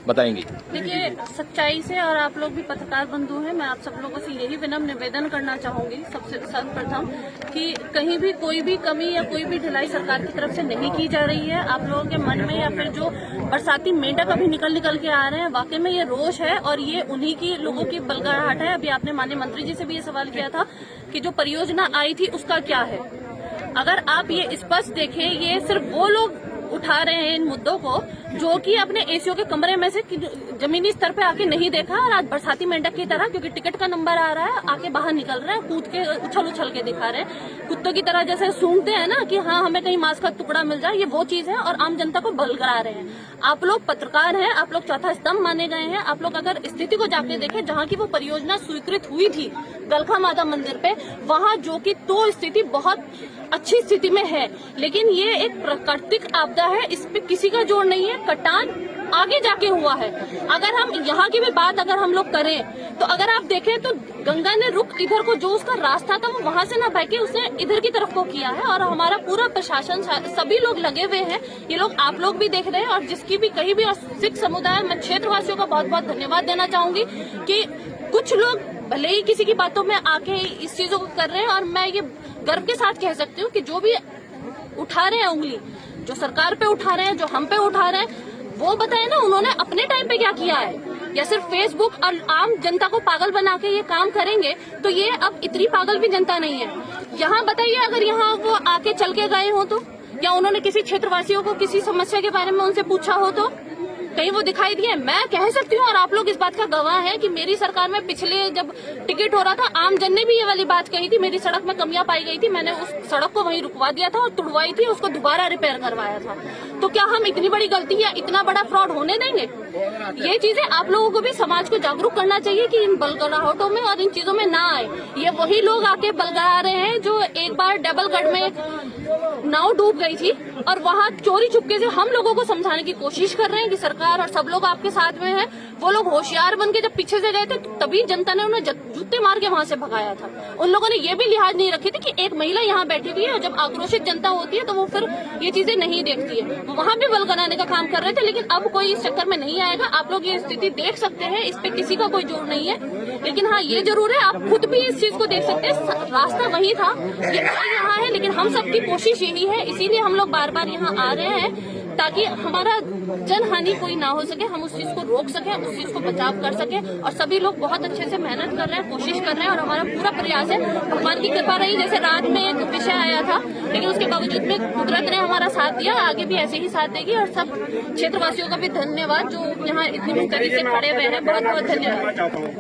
बताएंगी। देखिए, सच्चाई से, और आप लोग भी पत्रकार बंधु हैं, मैं आप सब लोगों से यही विनम्र निवेदन करना चाहूंगी सबसे सर्वप्रथम कि कहीं भी कोई भी कमी या कोई भी ढिलाई सरकार की तरफ से नहीं की जा रही है। आप लोगों के मन में या फिर जो बरसाती मेंढक अभी निकल के आ रहे हैं, वाकई में ये रोष है और ये उन्हीं की लोगों की बलगराहट है। अभी आपने माननीय मंत्री जी से भी ये सवाल किया था कि जो परियोजना आई थी उसका क्या है। अगर आप ये स्पष्ट देखें, ये सिर्फ वो लोग उठा रहे हैं इन मुद्दों को जो कि अपने एसीओ के कमरे में से जमीनी स्तर पे आके नहीं देखा, और आज बरसाती मेंढक की तरह, क्योंकि टिकट का नंबर आ रहा है, आके बाहर निकल रहे हैं, कूद के उछल के दिखा रहे हैं, कुत्तों की तरह जैसे सूंघते हैं ना कि हाँ हमें कहीं मांस का टुकड़ा मिल जाए, ये वो चीज है, और आम जनता को बलगरा रहे हैं। आप लोग पत्रकार हैं, आप लोग चौथा स्तंभ माने गए हैं। आप लोग अगर स्थिति को जाके देखें, जहाँ की वो परियोजना स्वीकृत हुई थी गलखा माता मंदिर पे, वहाँ जो की तो स्थिति बहुत अच्छी स्थिति में है, लेकिन ये एक प्राकृतिक आपदा है, इस पे किसी का जोर नहीं है। कटान आगे जाके हुआ है। अगर हम यहाँ की भी बात अगर हम लोग करें तो अगर आप देखें तो गंगा ने रुख इधर को, जो उसका रास्ता था वो वहां से ना बह के उसने इधर की तरफ को किया है, और हमारा पूरा प्रशासन, सभी लोग लगे हुए हैं। ये लोग आप लोग भी देख रहे हैं, और जिसकी भी कहीं भी सिख समुदाय, मैं क्षेत्रवासियों का बहुत बहुत धन्यवाद देना चाहूंगी कि कुछ लोग भले ही किसी की बातों में आके इस चीजों को कर रहे हैं, और मैं ये गर्व के साथ कह सकती हूँ कि जो भी उठा रहे हैं उंगली, जो सरकार पे उठा रहे हैं, जो हम पे उठा रहे हैं, वो बताए ना उन्होंने अपने टाइम पे क्या किया है। या सिर्फ फेसबुक और आम जनता को पागल बना के ये काम करेंगे तो ये अब इतनी पागल भी जनता नहीं है। यहाँ बताइए, अगर यहाँ वो आके चल के गए हो तो, या उन्होंने किसी क्षेत्रवासियों को किसी समस्या के बारे में उनसे पूछा हो तो कहीं वो दिखाई दिए। मैं कह सकती हूँ, और आप लोग इस बात का गवाह हैं कि मेरी सरकार में पिछले जब टिकट हो रहा था, आम जन ने भी ये वाली बात कही थी, मेरी सड़क में कमियां पाई गई थी, मैंने उस सड़क को वहीं रुकवा दिया था और तुड़वाई थी, उसको दोबारा रिपेयर करवाया था। तो क्या हम इतनी बड़ी गलती या इतना बड़ा फ्रॉड होने देंगे? ये चीजें आप लोगों को भी समाज को जागरूक करना चाहिए कि इन बलगराहटों में और इन चीजों में ना आए। ये वही लोग आके बलगरा रहे हैं जो एक बार डबलगढ़ में नाव डूब गई थी, और वहाँ चोरी चुपके से हम लोगों को समझाने की कोशिश कर रहे हैं कि सरकार और सब लोग आपके साथ में हैं। वो लोग होशियार बन के जब पीछे से गए थे तभी जनता ने उन्हें जूते मार के वहां से भगाया था। उन लोगों ने ये भी लिहाज नहीं रखी थी कि एक महिला यहाँ बैठी हुई है, और जब आक्रोशित जनता होती है तो वो फिर ये चीजें नहीं देखती है। वहां भी बल बनाने का काम कर रहे थे, लेकिन अब कोई इस चक्कर में नहीं आएगा। आप लोग ये स्थिति देख सकते हैं, इस पे किसी का कोई जोर नहीं है, लेकिन हाँ ये जरूर है, आप खुद भी इस चीज को देख सकते हैं, रास्ता वही था, ये यहाँ है, लेकिन हम सबकी कोशिश यही है, इसीलिए हम लोग बार बार यहाँ आ रहे हैं ताकि हमारा जन हानि कोई ना हो सके, हम उस चीज को रोक सके, उस चीज को बचाव कर सके। और सभी लोग बहुत अच्छे से मेहनत कर रहे हैं, कोशिश कर रहे हैं, और हमारा पूरा प्रयास है। भगवान की कृपा रही, जैसे रात में एक विषय आया था, लेकिन उसके बावजूद में कुदरत ने हमारा साथ दिया, आगे भी ऐसे ही साथ देगी। और सब क्षेत्रवासियों का भी धन्यवाद जो यहाँ इतनी मुस्तैदी से खड़े हुए हैं, बहुत बहुत धन्यवाद।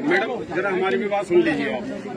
मैडम जरा हमारी भी बात सुन लीजिए आप।